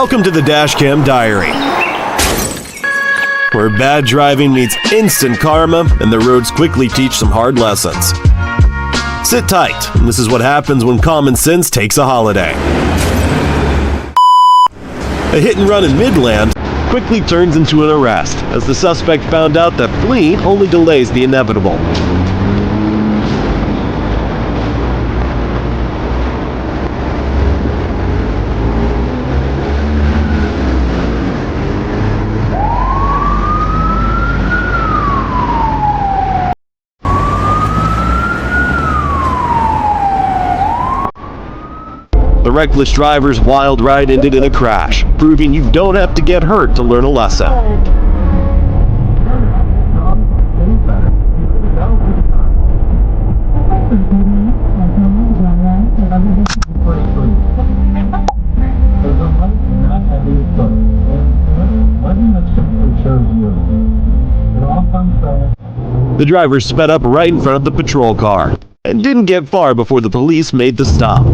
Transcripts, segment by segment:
Welcome to the DASHCAM Diary, where bad driving meets instant karma and the roads quickly teach some hard lessons. Sit tight, and this is what happens when common sense takes a holiday. A hit and run in Midland quickly turns into an arrest, as the suspect found out that fleeing only delays the inevitable. The reckless driver's wild ride ended in a crash, proving you don't have to get hurt to learn a lesson. The driver sped up right in front of the patrol car and didn't get far before the police made the stop.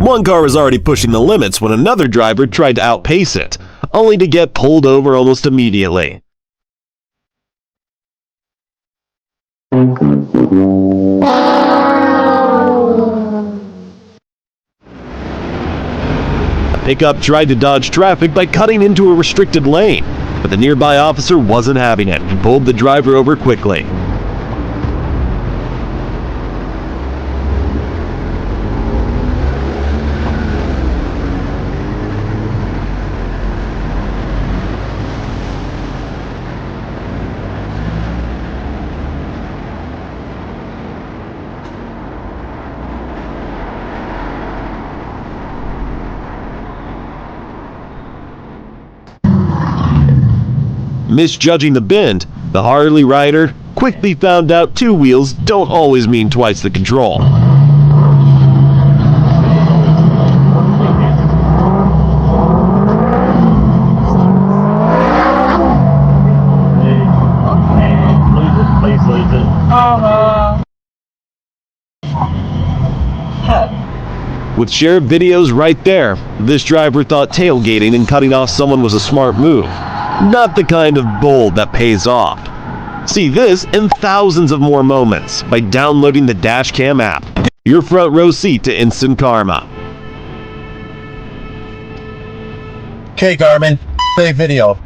One car was already pushing the limits when another driver tried to outpace it, only to get pulled over almost immediately. A pickup tried to dodge traffic by cutting into a restricted lane, but the nearby officer wasn't having it and pulled the driver over quickly. Misjudging the bend, the Harley rider quickly found out two wheels don't always mean twice the control. With shared videos right there, this driver thought tailgating and cutting off someone was a smart move. Not the kind of bold that pays off. See this and thousands of more moments by downloading the DASHCAM app. Your front row seat to instant karma. Okay, Garmin, play video.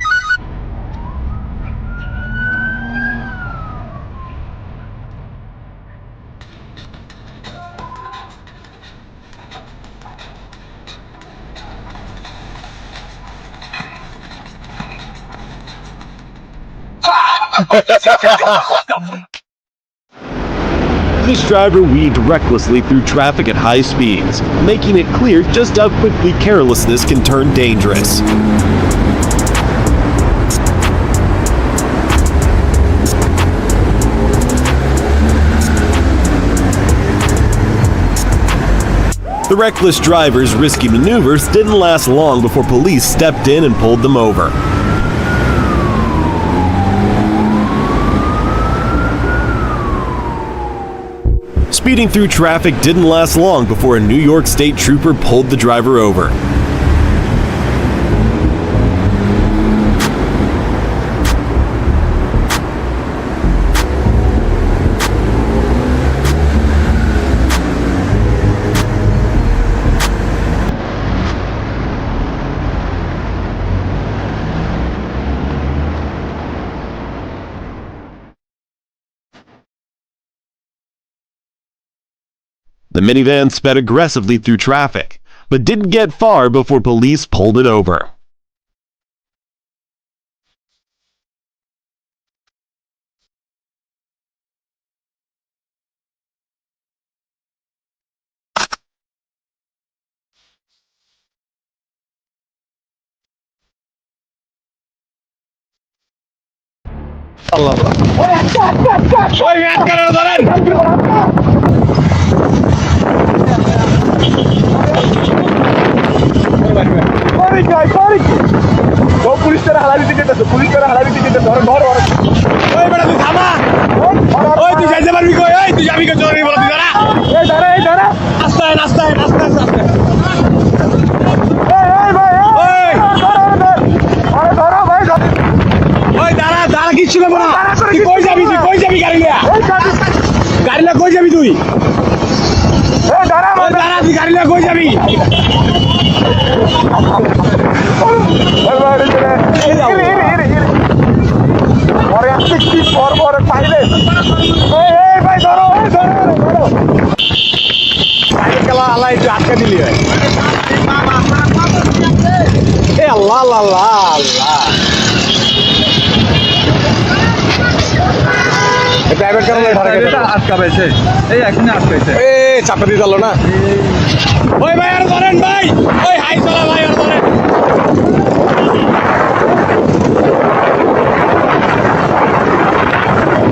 This driver weaved recklessly through traffic at high speeds, making it clear just how quickly carelessness can turn dangerous. The reckless driver's risky maneuvers didn't last long before police stepped in and pulled them over. Speeding through traffic didn't last long before a New York State trooper pulled the driver over. The minivan sped aggressively through traffic, but didn't get far before police pulled it over. আল্লাহ আল্লাহ ওই match কেন ধরেন পুলিশরা হালা দিতে যেতেছে পুলিশরা হালা দিতে যেতে ধরে ধর ওই বেটা তুই থামা ওই তুই যাইতে পারবি কই ওই তুই যাবি কই জরুরি বল তুই দাঁড়া এই দাঁড়া আস্তে আস্তে আস্তে আস্তে এই ভাই ওই ধরো ভাই ওই দাঁড়া দাঁড়া কিচ্ছু নেবো না তুই কই যাবি গাড়ি লিয়া কই যাবি তুই দাঁড়া তুই গাড়ি লিয়া কই যাবি পরে আসছে কি পর পাইলে ভাই ধরো খেলা আল্লাহ একটু আটকে দিলি আল্লাহ আল্লাহ আল্লাহ প্রাইভেট কারণে আটকাবেছে এই এখনই আটকাইছে চাপা দিয়ে দিল না ওই ভাই আর ধরেন ভাই ওই হাই চলা ভাই আর ধরেন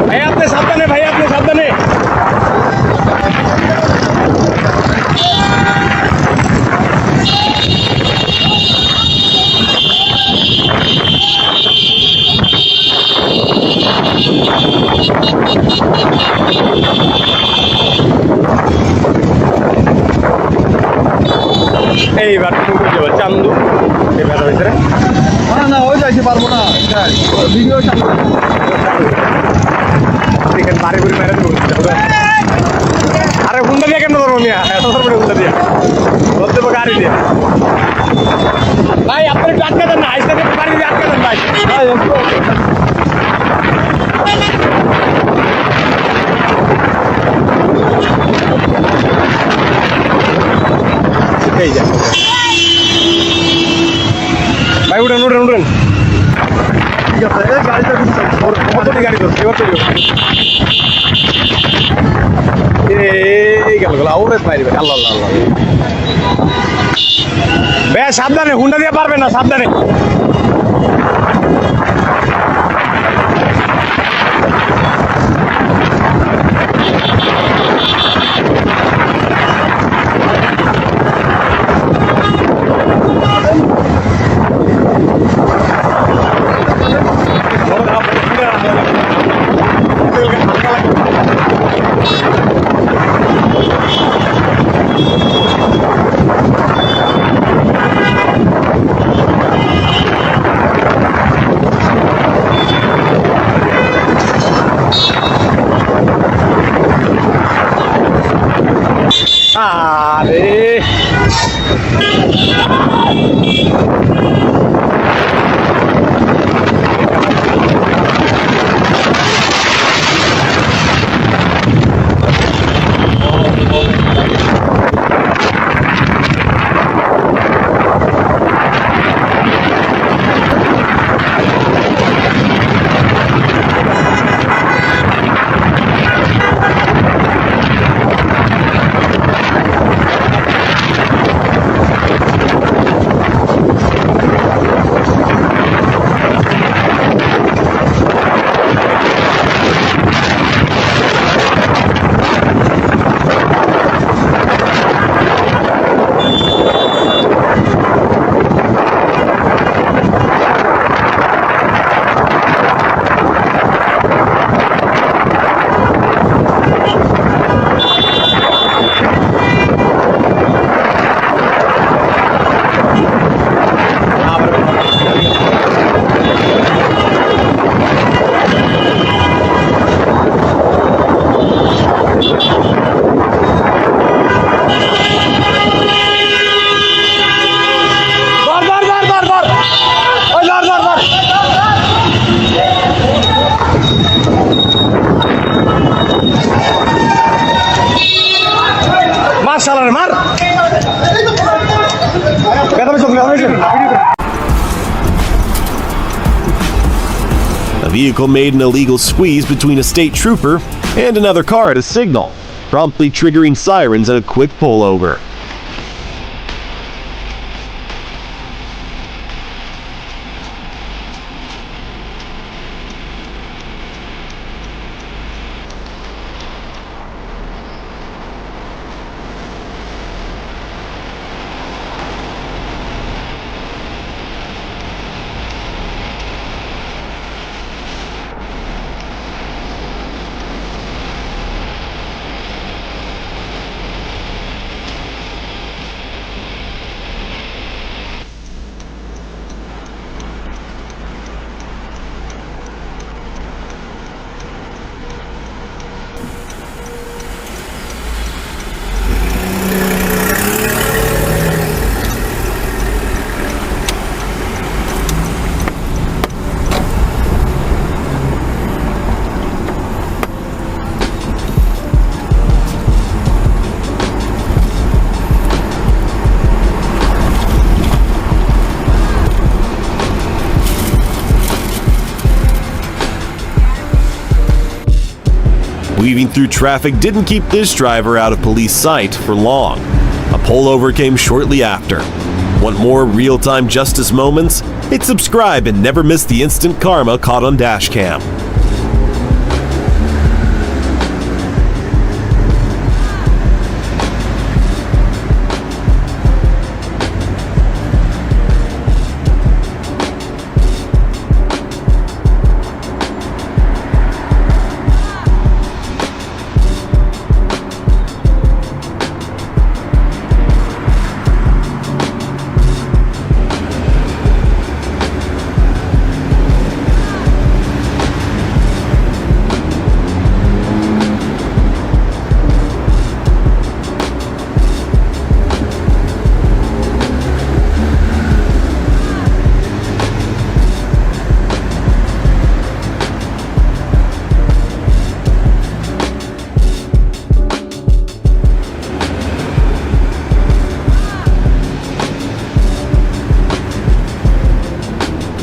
ভাই আপনি সাবধানে এইবার চান্দু এবার হয়েছে না ওই যাইতে পারবো না ভিডিও এখানে বাড়ি ঘুরে মেরে দেবো আরে হুন্ডা দিয়ে কেন ধরবো মিয়া এত ধরবো হুন্ডা দিয়ে ধরতে পারবো গাড়ি দিয়ে ভাই আপনি একটু আটকে দেন না আইসে গাড়ি দিয়ে আটকে দেন ভাই এই যা ভাই উঠেন ঠিক আছে গাড়ি তো এই গেল আউরে মারিবে আল্লাহ আল্লাহ আল্লাহ ভাই সাবধানে হুন্ডা দিয়ে পারবে না সাবধানে আরে শালার মার A vehicle made an illegal squeeze between a state trooper and another car at a signal, promptly triggering sirens and a quick pullover. Weaving through traffic didn't keep this driver out of police sight for long. A pullover came shortly after. Want more real-time justice moments? Hit subscribe and never miss the instant karma caught on DASHCAM.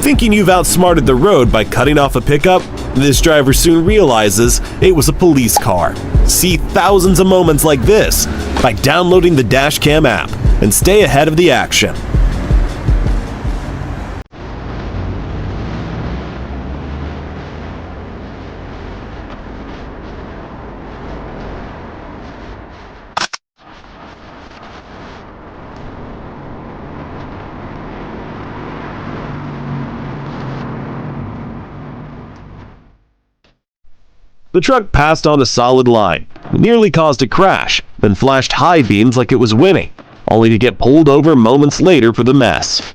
Thinking you've outsmarted the road by cutting off a pickup, this driver soon realizes it was a police car. See thousands of moments like this by downloading the DASHCAM app and stay ahead of the action. The truck passed on a solid line, nearly caused a crash, then flashed high beams like it was winning, only to get pulled over moments later for the mess.